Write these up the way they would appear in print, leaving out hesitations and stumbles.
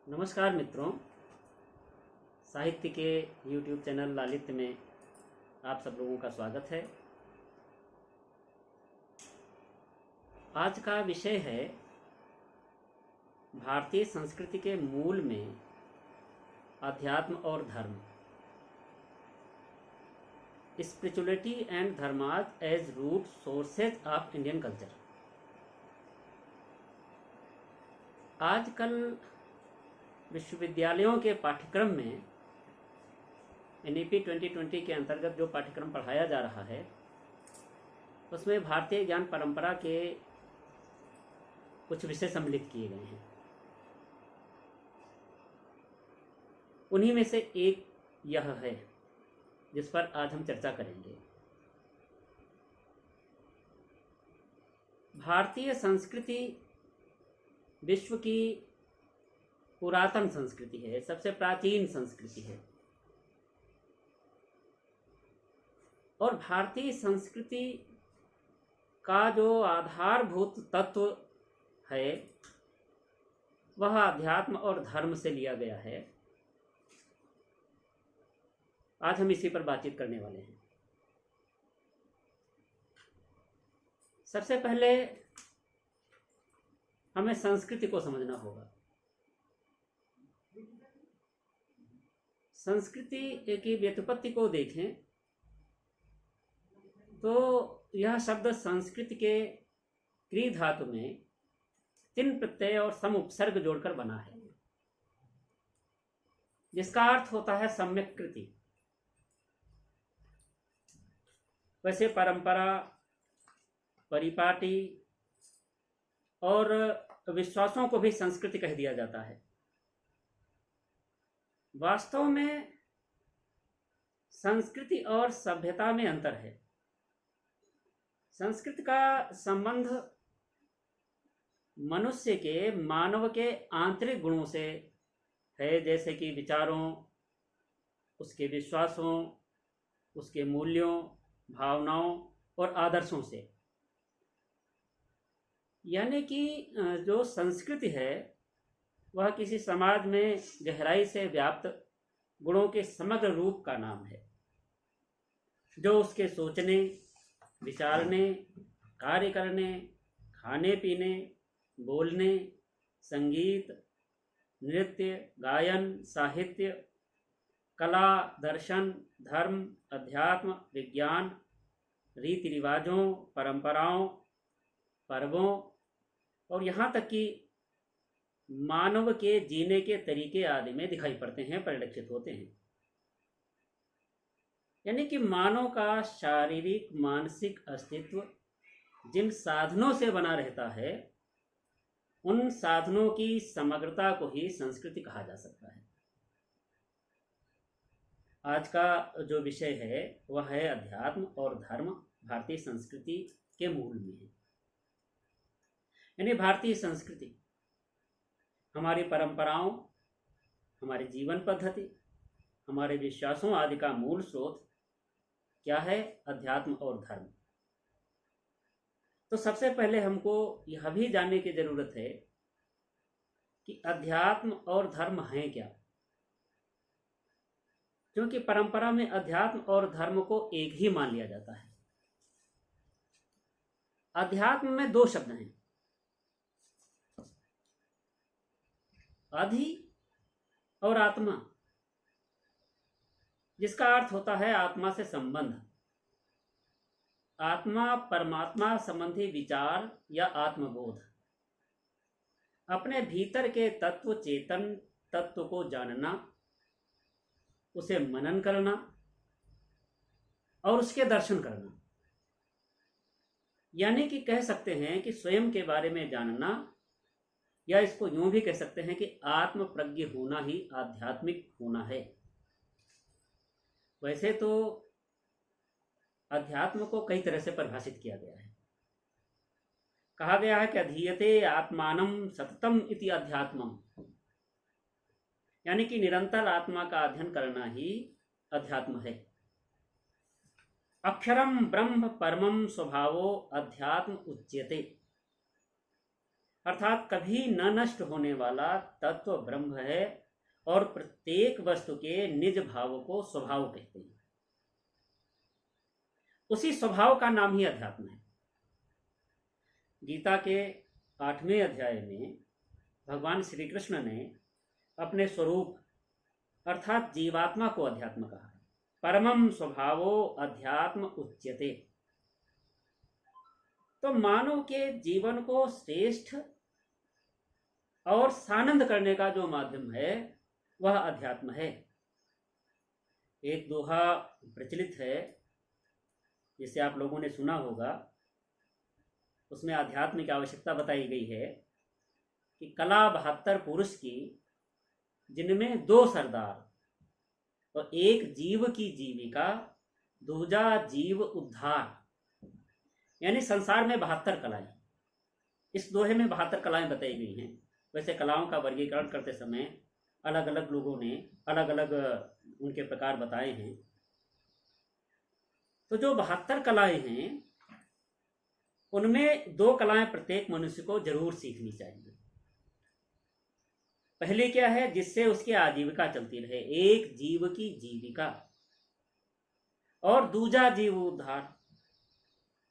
नमस्कार मित्रों, साहित्य के YouTube चैनल लालित्य में आप सब लोगों का स्वागत है। आज का विषय है भारतीय संस्कृति के मूल में अध्यात्म और धर्म, स्पिरिचुअलिटी एंड धर्माज as root sources of Indian culture. आजकल विश्वविद्यालयों के पाठ्यक्रम में NEP 2020 के अंतर्गत जो पाठ्यक्रम पढ़ाया जा रहा है उसमें भारतीय ज्ञान परंपरा के कुछ विषय सम्मिलित किए गए हैं। उन्हीं में से एक यह है जिस पर आज हम चर्चा करेंगे। भारतीय संस्कृति विश्व की पुरातन संस्कृति है, सबसे प्राचीन संस्कृति है और भारतीय संस्कृति का जो आधारभूत तत्व है वह अध्यात्म और धर्म से लिया गया है। आज हम इसी पर बातचीत करने वाले हैं। सबसे पहले हमें संस्कृति को समझना होगा। संस्कृति की व्युत्पत्ति को देखें तो यह शब्द संस्कृत के क्री धातु में तिन प्रत्यय और सम उपसर्ग जोड़कर बना है, जिसका अर्थ होता है सम्यक कृति। वैसे परंपरा, परिपाटी और विश्वासों को भी संस्कृति कह दिया जाता है। वास्तव में संस्कृति और सभ्यता में अंतर है। संस्कृति का संबंध मनुष्य के, मानव के आंतरिक गुणों से है, जैसे कि विचारों, उसके विश्वासों, उसके मूल्यों, भावनाओं और आदर्शों से। यानी कि जो संस्कृति है वह किसी समाज में गहराई से व्याप्त गुणों के समग्र रूप का नाम है, जो उसके सोचने, विचारने, कार्य करने, खाने पीने, बोलने, संगीत, नृत्य, गायन, साहित्य, कला, दर्शन, धर्म, अध्यात्म, विज्ञान, रीति रिवाजों, परंपराओं, पर्वों और यहाँ तक कि मानव के जीने के तरीके आदि में दिखाई पड़ते हैं, परिलक्षित होते हैं। यानी कि मानव का शारीरिक मानसिक अस्तित्व जिन साधनों से बना रहता है उन साधनों की समग्रता को ही संस्कृति कहा जा सकता है। आज का जो विषय है वह है अध्यात्म और धर्म भारतीय संस्कृति के मूल में है। यानी भारतीय संस्कृति हमारी परंपराओं, हमारे जीवन पद्धति, हमारे विश्वासों आदि का मूल स्रोत क्या है? अध्यात्म और धर्म। तो सबसे पहले हमको यह भी जानने की जरूरत है कि अध्यात्म और धर्म हैं क्या, क्योंकि परंपरा में अध्यात्म और धर्म को एक ही मान लिया जाता है। अध्यात्म में दो शब्द हैं, अधि और आत्मा, जिसका अर्थ होता है आत्मा से संबंध। आत्मा परमात्मा संबंधी विचार या आत्मबोध, अपने भीतर के तत्व, चेतन तत्व को जानना, उसे मनन करना और उसके दर्शन करना। यानी कि कह सकते हैं कि स्वयं के बारे में जानना, या इसको यूं भी कह सकते हैं कि आत्म प्रज्ञ होना ही आध्यात्मिक होना है। वैसे तो अध्यात्म को कई तरह से परिभाषित किया गया है। कहा गया है कि अधीयते आत्मानं सततम इति अध्यात्मम, यानी कि निरंतर आत्मा का अध्ययन करना ही अध्यात्म है। अक्षरम ब्रह्म परमम स्वभावो अध्यात्म उच्यते, अर्थात कभी न नष्ट होने वाला तत्व ब्रह्म है और प्रत्येक वस्तु के निज भाव को स्वभाव कहते हैं। उसी स्वभाव का नाम ही अध्यात्म है। गीता के 8वें अध्याय में भगवान श्री कृष्ण ने अपने स्वरूप अर्थात जीवात्मा को अध्यात्म कहा है। परमम स्वभावो अध्यात्म उच्यते। तो मानव के जीवन को श्रेष्ठ और सानंद करने का जो माध्यम है वह अध्यात्म है। एक दोहा प्रचलित है जिसे आप लोगों ने सुना होगा। उसमें अध्यात्म की आवश्यकता बताई गई है कि कला 72 पुरुष की, जिनमें 2 सरदार और एक जीव की जीविका, दूजा जीव उद्धार। यानी संसार में 72 कलाएं। इस दोहे में 72 कलाएं बताई गई हैं। वैसे कलाओं का वर्गीकरण करते समय अलग अलग लोगों ने अलग अलग उनके प्रकार बताए हैं। तो जो 72 कलाएं हैं उनमें 2 कलाएं प्रत्येक मनुष्य को जरूर सीखनी चाहिए। पहली क्या है? जिससे उसकी आजीविका चलती रहे, एक जीव की जीविका, और दूजा जीव उद्धार।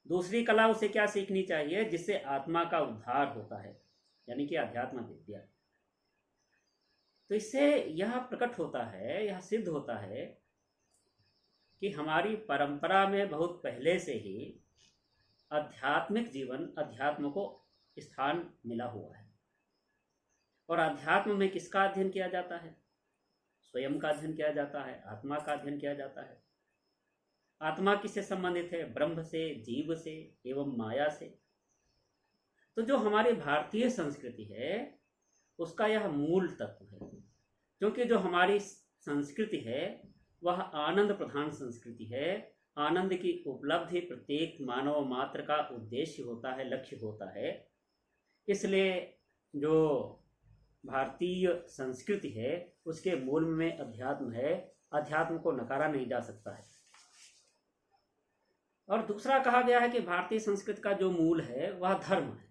दूसरी कला उसे क्या सीखनी चाहिए? जिससे आत्मा का उद्धार होता है, यानी कि अध्यात्म विद्या। तो इससे यह प्रकट होता है, यह सिद्ध होता है कि हमारी परंपरा में बहुत पहले से ही आध्यात्मिक जीवन, अध्यात्म को स्थान मिला हुआ है। और अध्यात्म में किसका अध्ययन किया जाता है? स्वयं का अध्ययन किया जाता है, आत्मा का अध्ययन किया जाता है। आत्मा किससे संबंधित है? ब्रह्म से, जीव से एवं माया से। तो जो हमारी भारतीय संस्कृति है उसका यह मूल तत्व है, क्योंकि जो हमारी संस्कृति है वह आनंद प्रधान संस्कृति है। आनंद की उपलब्धि प्रत्येक मानव मात्र का उद्देश्य होता है, लक्ष्य होता है। इसलिए जो भारतीय संस्कृति है उसके मूल में अध्यात्म है। अध्यात्म को नकारा नहीं जा सकता है। और दूसरा कहा गया है कि भारतीय संस्कृति का जो मूल है वह धर्म है।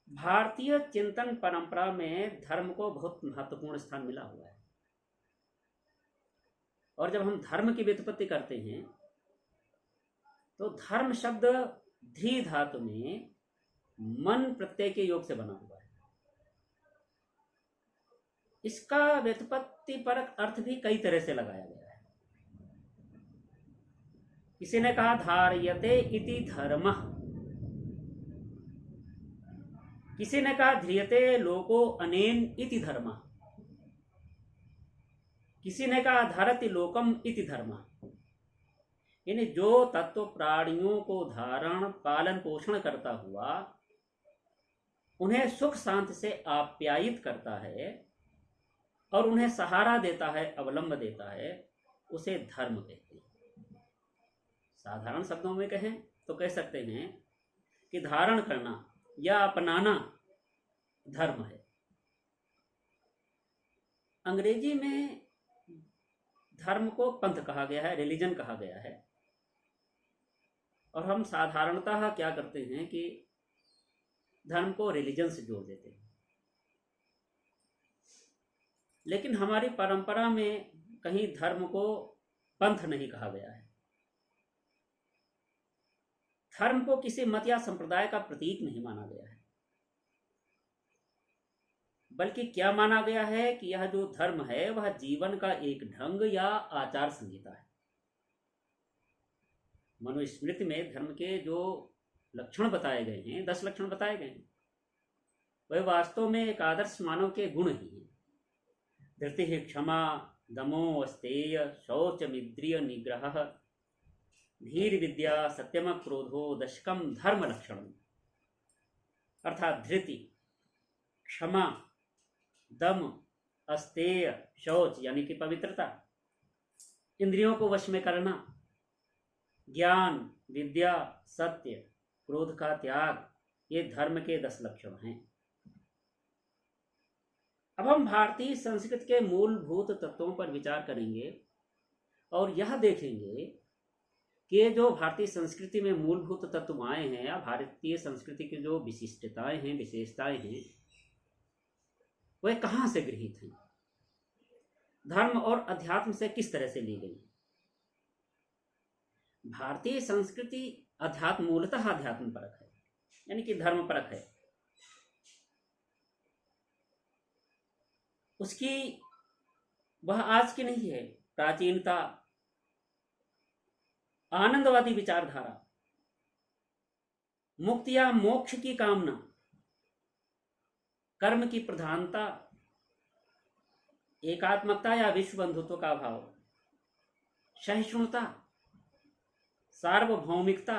भारतीय चिंतन परंपरा में धर्म को बहुत महत्वपूर्ण स्थान मिला हुआ है। और जब हम धर्म की व्युत्पत्ति करते हैं तो धर्म शब्द धी धातु में मन प्रत्यय के योग से बना हुआ है। इसका व्युत्पत्ति परक अर्थ भी कई तरह से लगाया गया है। किसी ने कहा धार्यते इति धर्मः, किसी ने कहा ध्रियते लोको अनेन इति धर्मः, किसी ने कहा धारति लोकम इति धर्मः। यानी जो तत्व प्राणियों को धारण, पालन, पोषण करता हुआ उन्हें सुख शांति से आप्यायित करता है और उन्हें सहारा देता है, अवलंब देता है, उसे धर्म कहते हैं। साधारण शब्दों में कहें तो कह सकते हैं कि धारण करना या अपनाना धर्म है। अंग्रेजी में धर्म को पंथ कहा गया है, रिलीजन कहा गया है। और हम साधारणतः क्या करते हैं कि धर्म को रिलीजन से जोड़ देते हैं। लेकिन हमारी परंपरा में कहीं धर्म को पंथ नहीं कहा गया है। धर्म को किसी मत या संप्रदाय का प्रतीक नहीं माना गया है, बल्कि क्या माना गया है कि यह जो धर्म है वह जीवन का एक ढंग या आचार संहिता है। मनुस्मृति में धर्म के जो लक्षण बताए गए हैं, 10 लक्षण बताए गए हैं, वह वास्तव में एक आदर्श मानव के गुण ही हैं। धृति, क्षमा, दमो, अस्तेय, शौचमिन्द्रिय निग्रह, धीर विद्या, सत्यम क्रोधो, दशकम धर्म लक्षण। अर्थात धृति, क्षमा, दम, अस्तेय, शौच यानी कि पवित्रता, इंद्रियों को वश में करना, ज्ञान, विद्या, सत्य, क्रोध का त्याग, ये धर्म के 10 लक्षण हैं। अब हम भारतीय संस्कृति के मूलभूत तत्वों पर विचार करेंगे और यह देखेंगे कि जो भारतीय संस्कृति में मूलभूत तत्व आए हैं या भारतीय संस्कृति की जो विशिष्टताएं हैं, विशेषताएं हैं, वह कहाँ से गृहीत हैं, धर्म और अध्यात्म से किस तरह से ली गई। भारतीय संस्कृति अध्यात्म मूलतः अध्यात्म परक है, यानी कि धर्म परक है। उसकी वह आज की नहीं है। प्राचीनता, आनंदवादी विचारधारा, मुक्ति या मोक्ष की कामना, कर्म की प्रधानता, एकात्मकता या विश्व बंधुत्व का भाव, सहिष्णुता, सार्वभौमिकता,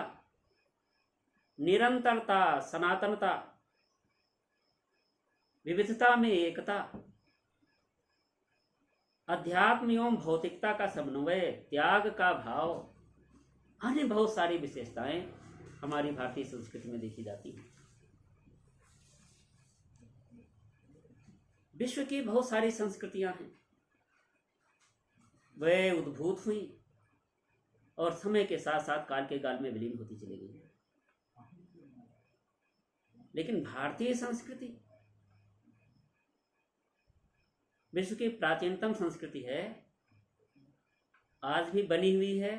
निरंतरता, सनातनता, विविधता में एकता, अध्यात्म एवं भौतिकता का समन्वय, त्याग का भाव, अन्य बहुत सारी विशेषताएं हमारी भारतीय संस्कृति में देखी जाती हैं। विश्व की बहुत सारी संस्कृतियां हैं, वे उद्भूत हुई और समय के साथ साथ काल के काल में विलीन होती चली गई। लेकिन भारतीय संस्कृति विश्व की प्राचीनतम संस्कृति है, आज भी बनी हुई है,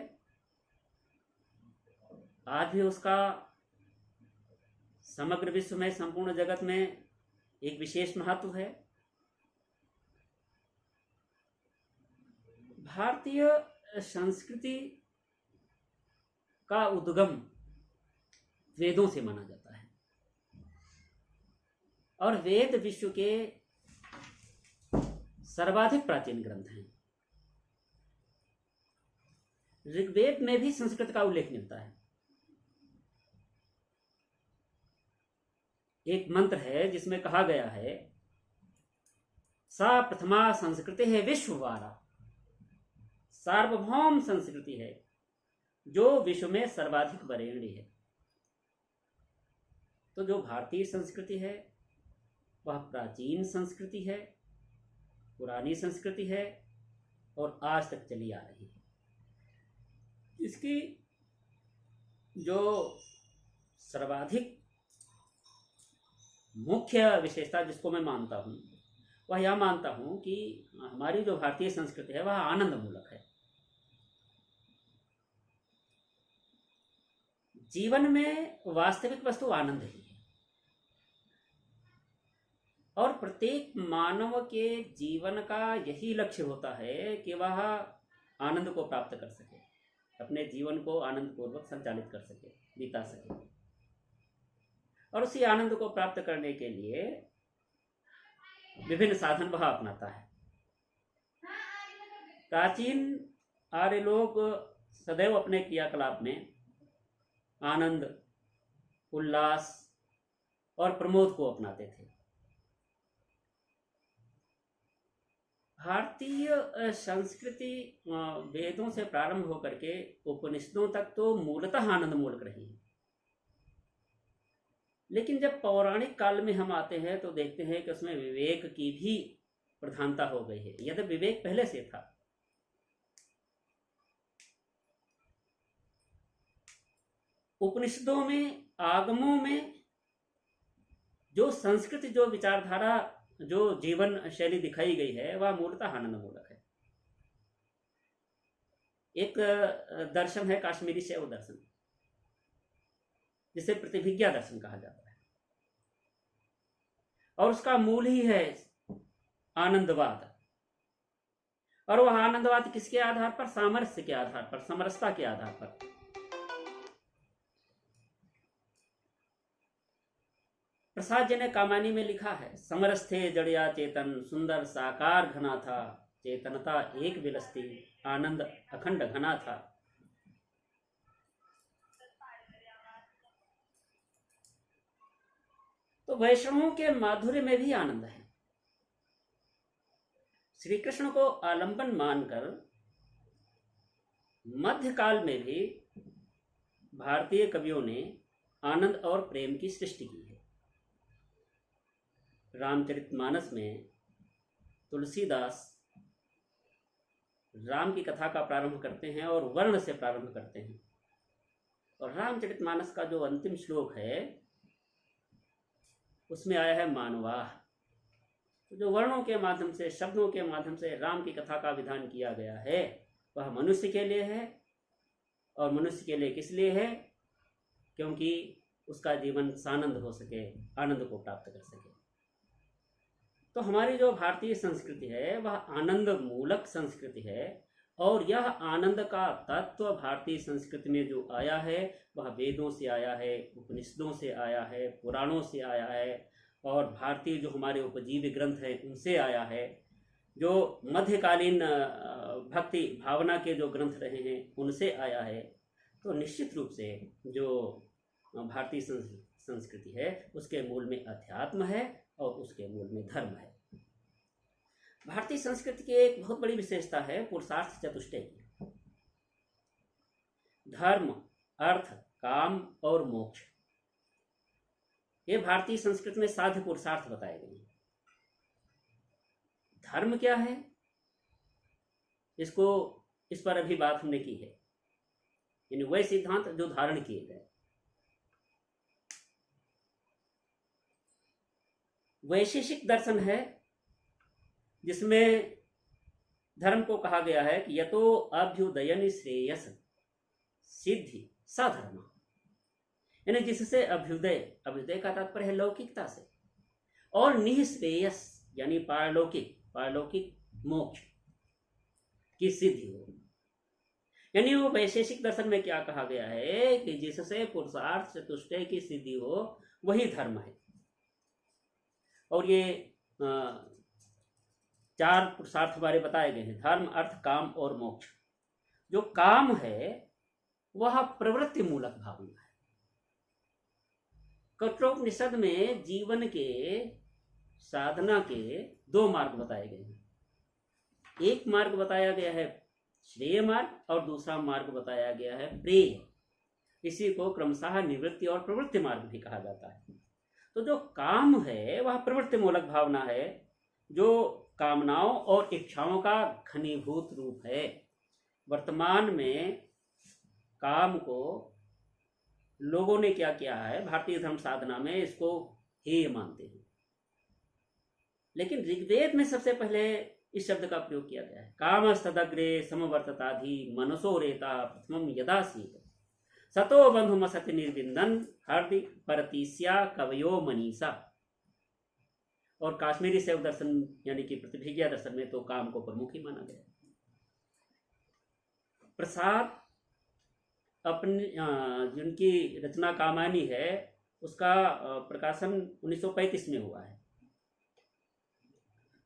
आज भी उसका समग्र विश्व में, संपूर्ण जगत में एक विशेष महत्व है। भारतीय संस्कृति का उद्गम वेदों से माना जाता है और वेद विश्व के सर्वाधिक प्राचीन ग्रंथ हैं। ऋग्वेद में भी संस्कृत का उल्लेख मिलता है। एक मंत्र है जिसमें कहा गया है, सा प्रथमा संस्कृति है विश्ववारा, सार्वभौम संस्कृति है जो विश्व में सर्वाधिक वरेण्य है। तो जो भारतीय संस्कृति है वह प्राचीन संस्कृति है, पुरानी संस्कृति है और आज तक चली आ रही है। इसकी जो सर्वाधिक मुख्य विशेषता जिसको मैं मानता हूँ, वह यह मानता हूँ कि हमारी जो भारतीय संस्कृति है वह आनंद मूलक है। जीवन में वास्तविक वस्तु आनंद ही है और प्रत्येक मानव के जीवन का यही लक्ष्य होता है कि वह आनंद को प्राप्त कर सके, अपने जीवन को आनंद पूर्वक संचालित कर सके, बिता सके। और उसी आनंद को प्राप्त करने के लिए विभिन्न साधन वह अपनाता है। प्राचीन आर्य लोग सदैव अपने क्रियाकलाप में आनंद, उल्लास और प्रमोद को अपनाते थे। भारतीय संस्कृति वेदों से प्रारंभ होकर के उपनिषदों तक तो मूलतः आनंद मूलक रही है। लेकिन जब पौराणिक काल में हम आते हैं तो देखते हैं कि उसमें विवेक की भी प्रधानता हो गई है। यदि विवेक पहले से था, उपनिषदों में, आगमों में जो संस्कृति, जो विचारधारा, जो जीवन शैली दिखाई गई है वह मूलतः आनंद मूलक है। एक दर्शन है काश्मीरी शैव दर्शन, जिसे प्रतिभिज्ञा दर्शन कहा जाता है, और उसका मूल ही है आनंदवाद। और वह आनंदवाद किसके आधार पर? सामरस्य के आधार पर, समरसता के आधार पर। प्रसाद जी ने कामानी में लिखा है, समरस्थे जड़िया चेतन, सुंदर साकार घना था, चेतनता एक विलसती, आनंद अखंड घना था। तो वैष्णवों के माधुर्य में भी आनंद है। श्री कृष्ण को आलंबन मानकर मध्यकाल में भी भारतीय कवियों ने आनंद और प्रेम की सृष्टि की है। रामचरितमानस में तुलसीदास राम की कथा का प्रारंभ करते हैं और वर्ण से प्रारंभ करते हैं। और रामचरितमानस का जो अंतिम श्लोक है उसमें आया है मानवाः। तो जो वर्णों के माध्यम से, शब्दों के माध्यम से राम की कथा का विधान किया गया है वह मनुष्य के लिए है। और मनुष्य के लिए किस लिए है? क्योंकि उसका जीवन सानंद हो सके, आनंद को प्राप्त कर सके। तो हमारी जो भारतीय संस्कृति है वह आनंद मूलक संस्कृति है, और यह आनंद का तत्व भारतीय संस्कृति में जो आया है वह वेदों से आया है, उपनिषदों से आया है, पुराणों से आया है, और भारतीय जो हमारे उपजीवी ग्रंथ हैं उनसे आया है। जो मध्यकालीन भक्ति भावना के जो ग्रंथ रहे हैं उनसे आया है। तो निश्चित रूप से जो भारतीय संस्कृति है उसके मूल में अध्यात्म है और उसके मूल में धर्म है। भारतीय संस्कृति की एक बहुत बड़ी विशेषता है पुरुषार्थ चतुष्टय की। धर्म, अर्थ, काम और मोक्ष, ये भारतीय संस्कृति में साध्य पुरुषार्थ बताए गए हैं। धर्म क्या है, इस पर अभी बात हमने की है, यानी वह सिद्धांत जो धारण किए गए। वैशेषिक दर्शन है जिसमें धर्म को कहा गया है कि यतो अभ्युदयन श्रेयस सिद्धि स धर्म, यानी जिससे अभ्युदय, अभ्युदय का तात्पर्य है लौकिकता से, और निःश्रेयस यानी पारलौकिक मोक्ष की सिद्धि हो। यानी वो वैशेषिक दर्शन में क्या कहा गया है कि जिससे पुरुषार्थ चतुष्टय की सिद्धि हो वही धर्म है। और ये 4 पुरुषार्थ हमारे बताए गए हैं, धर्म, अर्थ, काम और मोक्ष। जो काम है वह प्रवृत्ति मूलक भावना है। कठोपनिषद में जीवन के साधना के 2 मार्ग बताए गए हैं। एक मार्ग बताया गया है श्रेय मार्ग और दूसरा मार्ग बताया गया है प्रेय। इसी को क्रमशः निवृत्ति और प्रवृत्ति मार्ग भी कहा जाता है। तो जो काम है वह प्रवृत्ति मूलक भावना है, जो कामनाओं और इच्छाओं का घनीभूत रूप है। वर्तमान में काम को लोगों ने क्या किया है, भारतीय धर्म साधना में इसको हेय मानते हैं। लेकिन ऋग्वेद में सबसे पहले इस शब्द का प्रयोग किया गया है। कामस्तदग्रे समवर्तताधि मनसो रेता प्रथमम यदा सीत सतो बंधुमसति निर्विंदन हृदि परतीस्या कवयो मनीषा। और काश्मीरी शैव दर्शन यानी कि प्रतिभिज्ञा दर्शन में तो काम को प्रमुख ही माना गया। प्रसाद अपनी जिनकी रचना कामायनी है उसका प्रकाशन 1935 में हुआ है।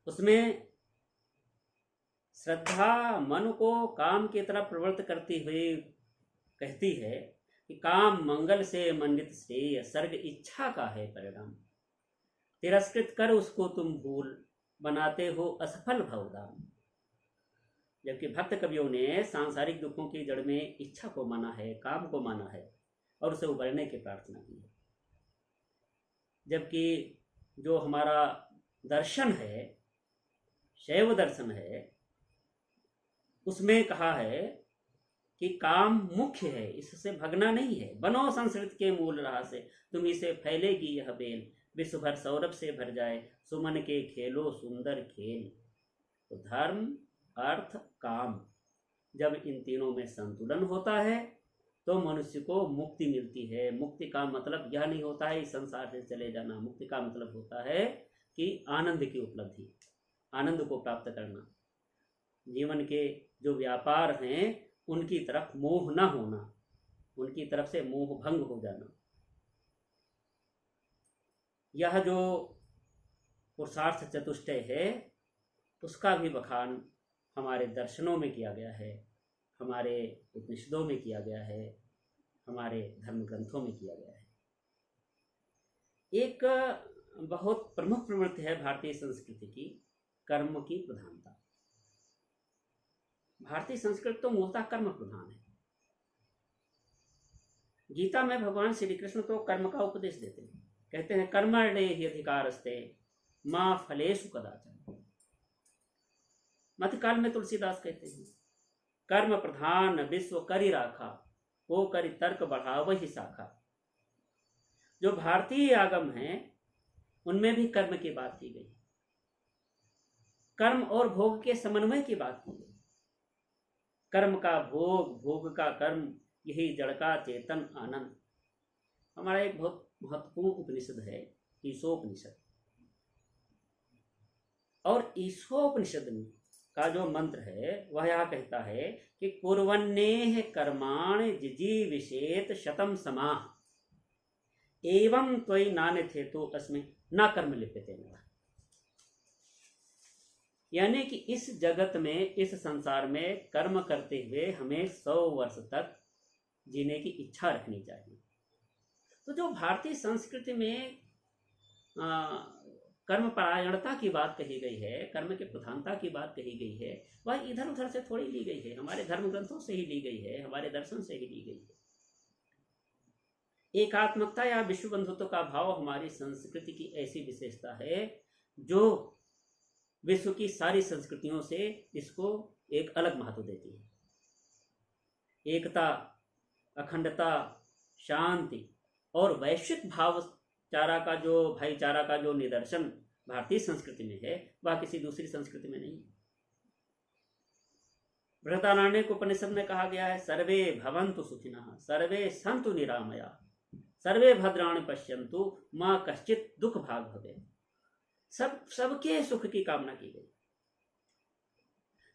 उसमें श्रद्धा मन को काम की तरफ प्रवृत्त करती हुई कहती है कि काम मंगल से मंडित श्रेय सर्ग इच्छा का है परिणाम, तिरस्कृत कर उसको तुम भूल बनाते हो असफल भवदान। जबकि भक्त कवियों ने सांसारिक दुखों की जड़ में इच्छा को माना है, काम को माना है और उसे उबरने की प्रार्थना की है। जबकि जो हमारा दर्शन है, शैव दर्शन है, उसमें कहा है कि काम मुख्य है, इससे भगना नहीं है। बनो संस्कृत के मूल राह से तुम इसे फैलेगी यह बेल, विश्व भर सौरभ से भर जाए सुमन के खेलो सुंदर खेल। तो धर्म, अर्थ, काम, जब इन तीनों में संतुलन होता है तो मनुष्य को मुक्ति मिलती है। मुक्ति का मतलब यह नहीं होता है इस संसार से चले जाना। मुक्ति का मतलब होता है कि आनंद की उपलब्धि, आनंद को प्राप्त करना, जीवन के जो व्यापार हैं उनकी तरफ मोह न होना, उनकी तरफ से मोह भंग हो जाना। यह जो पुरुषार्थ चतुष्टय है उसका भी बखान हमारे दर्शनों में किया गया है, हमारे उपनिषदों में किया गया है, हमारे धर्म ग्रंथों में किया गया है। एक बहुत प्रमुख प्रवृत्ति है भारतीय संस्कृति की, कर्म की प्रधानता। भारतीय संस्कृति तो मूलतः कर्म प्रधान है। गीता में भगवान श्री कृष्ण तो कर्म का उपदेश देते हैं, कहते हैं कर्मण्ये हि अधिकारस्ते मा फलेषु कदाचन। मध्यकाल में तुलसीदास कहते हैं कर्म प्रधान विश्व करि राखा, को कर तर्क बढ़ावहि शाखा। जो भारतीय आगम हैं उनमें भी कर्म की बात की गई, कर्म और भोग के समन्वय की बात की गई। कर्म का भोग, भोग का कर्म, यही जड़ का चेतन आनंद। हमारा एक बहुत महत्वपूर्ण उपनिषद है ईशोपनिषद, और ईशोपनिषद का जो मंत्र है वह यह कहता है कि कुर्वन्नेह कर्माणि जिजीविषेत शतम समाह एवं त्वयि नान्यथे तो अस्मिन् न कर्म लिप्यते नरः। यानी कि इस जगत में, इस संसार में कर्म करते हुए हमें 100 वर्ष तक जीने की इच्छा रखनी चाहिए। तो जो भारतीय संस्कृति में कर्म परायणता की बात कही गई है, कर्म के प्रधानता की बात कही गई है, वह इधर उधर से थोड़ी ली गई है, हमारे धर्म ग्रंथों से ही ली गई है, हमारे दर्शन से ही ली गई है। एकात्मकता या विश्व बंधुत्व का भाव हमारी संस्कृति की ऐसी विशेषता है जो विश्व की सारी संस्कृतियों से इसको एक अलग महत्व देती है। एकता, अखंडता, शांति और वैश्विक भाईचारा का जो निदर्शन भारतीय संस्कृति में है वह किसी दूसरी संस्कृति में नहीं। बृहदारण्यक उपनिषद में कहा गया है, सर्वे भवन्तु सुखिनः, सर्वे सन्तु निरामया, सर्वे भद्राणि पश्यन्तु मां कश्चित् दुख भाग भवेत्। सबके सुख की कामना की गई,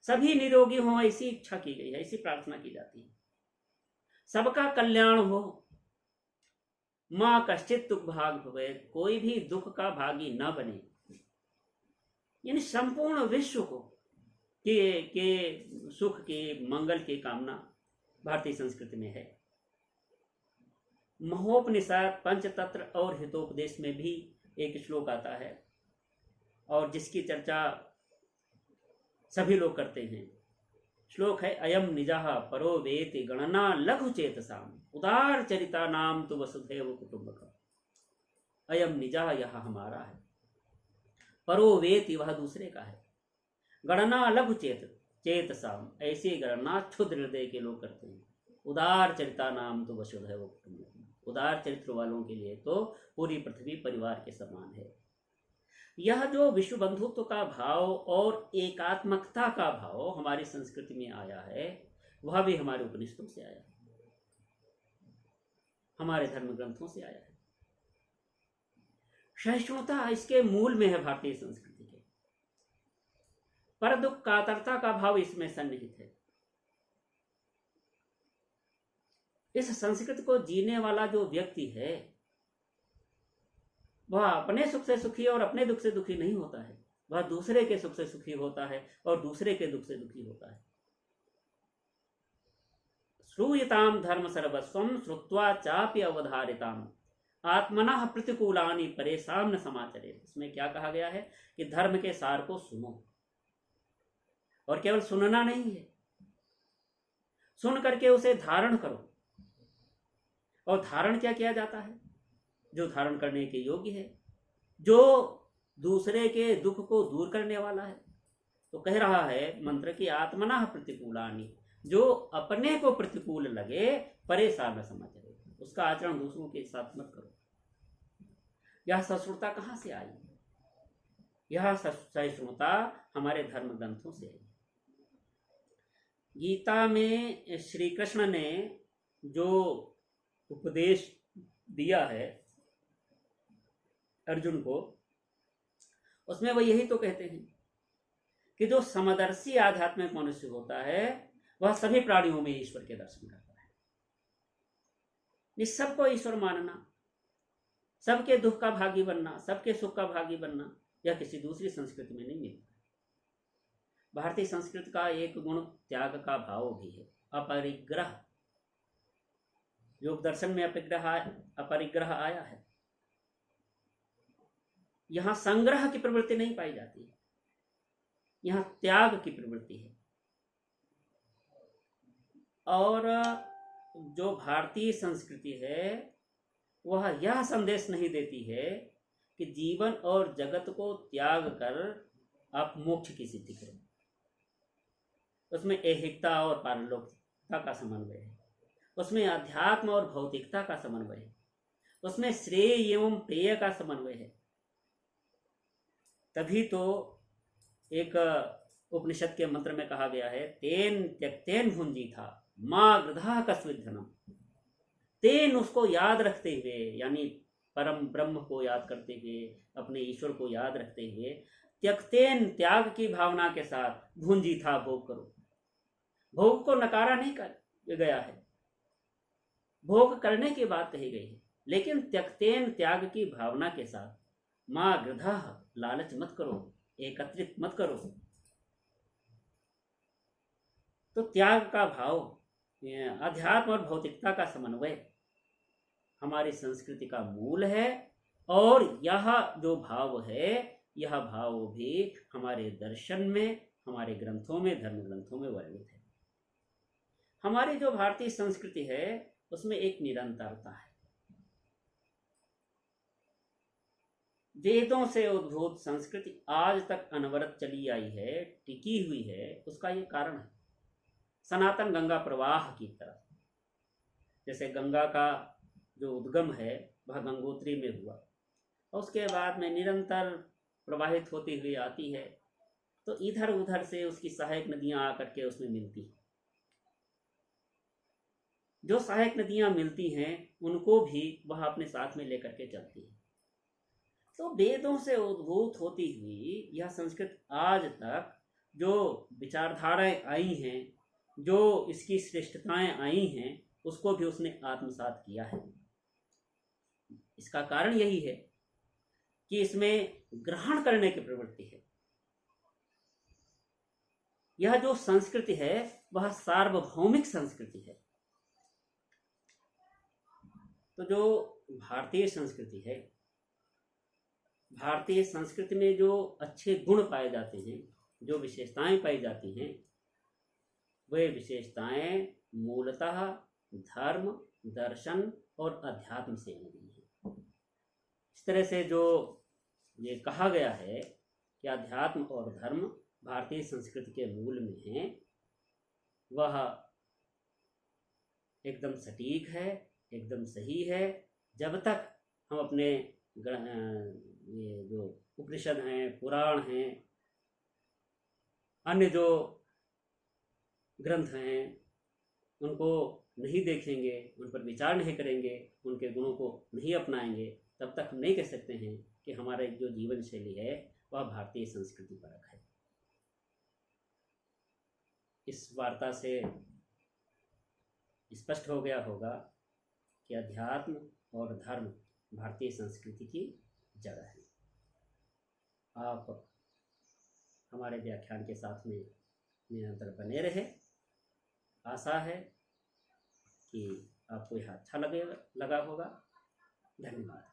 सभी निरोगी हों ऐसी इच्छा की गई है, ऐसी प्रार्थना की जाती है। सबका कल्याण हो, मां कश्चित् दुख भाग भवेत्, कोई भी दुख का भागी न बने। यानी संपूर्ण विश्व को के सुख के, मंगल की कामना भारतीय संस्कृति में है। महोपनिषद पंचतंत्र और हितोपदेश में भी एक श्लोक आता है और जिसकी चर्चा सभी लोग करते हैं। श्लोक है, अयम निजः परो वेति गणना लघु चेतसाम उदार चरिता नाम तु वसुधैव कुटुंबकम्। अयम निजः, यह हमारा है, परो वेति, वह दूसरे का है, गणना लघु चेतसाम, ऐसी गणना क्षुद्र हृदय के लोग करते हैं। उदार चरिता नाम तो वसुधैव कुटुंबकम्, उदार चरित्र वालों के लिए तो पूरी पृथ्वी परिवार के समान है। यह जो विश्व बंधुत्व का भाव और एकात्मकता का भाव हमारी संस्कृति में आया है वह भी हमारे उपनिषदों से आया है, हमारे धर्म ग्रंथों से आया है। सहिष्णुता इसके मूल में है भारतीय संस्कृति के, पर दुख कातरता का भाव इसमें सन्निहित है। इस संस्कृति को जीने वाला जो व्यक्ति है वह अपने सुख से सुखी और अपने दुख से दुखी नहीं होता है, वह दूसरे के सुख से सुखी होता है और दूसरे के दुख से दुखी होता है। श्रूयताम धर्म सर्वस्वम श्रुत्वा चापि अवधारिताम आत्मनः प्रतिकूलानि परेशान न समाचरेत्। इसमें क्या कहा गया है कि धर्म के सार को सुनो, और केवल सुनना नहीं है, सुन करके उसे धारण करो। और धारण क्या किया जाता है? जो धारण करने के योग्य है, जो दूसरे के दुख को दूर करने वाला है। तो कह रहा है मंत्र की आत्मनः प्रतिकूलानि, जो अपने को प्रतिकूल लगे परेशान न समाचरे, उसका आचरण दूसरों के साथ मत करो। यह सहिष्णुता कहाँ से आई? यह सहिष्णुता हमारे धर्म ग्रंथों से आई। गीता में श्री कृष्ण ने जो उपदेश दिया है अर्जुन को, उसमें वो यही तो कहते हैं कि जो समदर्शी आध्यात्मिक मनुष्य होता है वह सभी प्राणियों में ईश्वर के दर्शन करता है। इस सबको ईश्वर मानना, सबके दुख का भागी बनना, सबके सुख का भागी बनना, यह किसी दूसरी संस्कृति में नहीं मिलता। भारतीय संस्कृति का एक गुण त्याग का भाव भी है, अपरिग्रह। योग दर्शन में अपरिग्रह आया है। यहां संग्रह की प्रवृत्ति नहीं पाई जाती है, यहां त्याग की प्रवृत्ति है। और जो भारतीय संस्कृति है वह यह संदेश नहीं देती है कि जीवन और जगत को त्याग कर आप मोक्ष की सिद्धि करें। उसमें ऐहिकता और पारलौकिकता का समन्वय है, उसमें अध्यात्म और भौतिकता का समन्वय है, उसमें श्रेय एवं प्रेय का समन्वय है। तभी तो एक उपनिषद के मंत्र में कहा गया है, तेन त्यक्तेन भुंजी था माँ गृधा कस्विधनम। तेन उसको याद रखते हुए, यानी परम ब्रह्म को याद करते हुए, अपने ईश्वर को याद रखते हुए, त्यक्तेन त्याग की भावना के साथ भुंजी था भोग करो। भोग को नकारा नहीं कर गया है, भोग करने की बात कही गई है, लेकिन त्यक्तेन त्याग की भावना के साथ माँ गृधा लालच मत करो, एकत्रित मत करो। तो त्याग का भाव, अध्यात्म और भौतिकता का समन्वय हमारी संस्कृति का मूल है। और यह जो भाव है, यह भाव भी हमारे दर्शन में, हमारे ग्रंथों में, धर्म ग्रंथों में वर्णित है। हमारी जो भारतीय संस्कृति है उसमें एक निरंतरता है। वेदों से उद्भूत संस्कृति आज तक अनवरत चली आई है, टिकी हुई है। उसका ये कारण है सनातन गंगा प्रवाह की तरफ। जैसे गंगा का जो उद्गम है वह गंगोत्री में हुआ, और उसके बाद में निरंतर प्रवाहित होती हुई आती है, तो इधर उधर से उसकी सहायक नदियां आकर के उसमें मिलती हैं। जो सहायक नदियां मिलती हैं उनको भी वह अपने साथ में लेकर के चलती है। तो वेदों से उद्भूत होती हुई यह संस्कृत आज तक जो विचारधाराएं आई हैं, जो इसकी श्रेष्ठताएं आई हैं, उसको भी उसने आत्मसात किया है। इसका कारण यही है कि इसमें ग्रहण करने की प्रवृत्ति है। यह जो संस्कृति है वह सार्वभौमिक संस्कृति है। तो जो भारतीय संस्कृति है, भारतीय संस्कृति में जो अच्छे गुण पाए जाते हैं, जो विशेषताएं पाई जाती हैं, वे विशेषताएं मूलतः धर्म, दर्शन और अध्यात्म से मिली हैं। इस तरह से जो ये कहा गया है कि अध्यात्म और धर्म भारतीय संस्कृति के मूल में हैं, वह एकदम सटीक है, एकदम सही है। जब तक हम अपने ये जो उपनिषद हैं, पुराण हैं, अन्य जो ग्रंथ हैं, उनको नहीं देखेंगे, उन पर विचार नहीं करेंगे, उनके गुणों को नहीं अपनाएंगे, तब तक हम नहीं कह सकते हैं कि हमारा जो जीवन शैली है वह भारतीय संस्कृति परक है। इस वार्ता से स्पष्ट हो गया होगा कि अध्यात्म और धर्म भारतीय संस्कृति की जड़ है। आप हमारे व्याख्यान के साथ में निरंतर बने रहे। आशा है कि आपको यह अच्छा लगा होगा। धन्यवाद।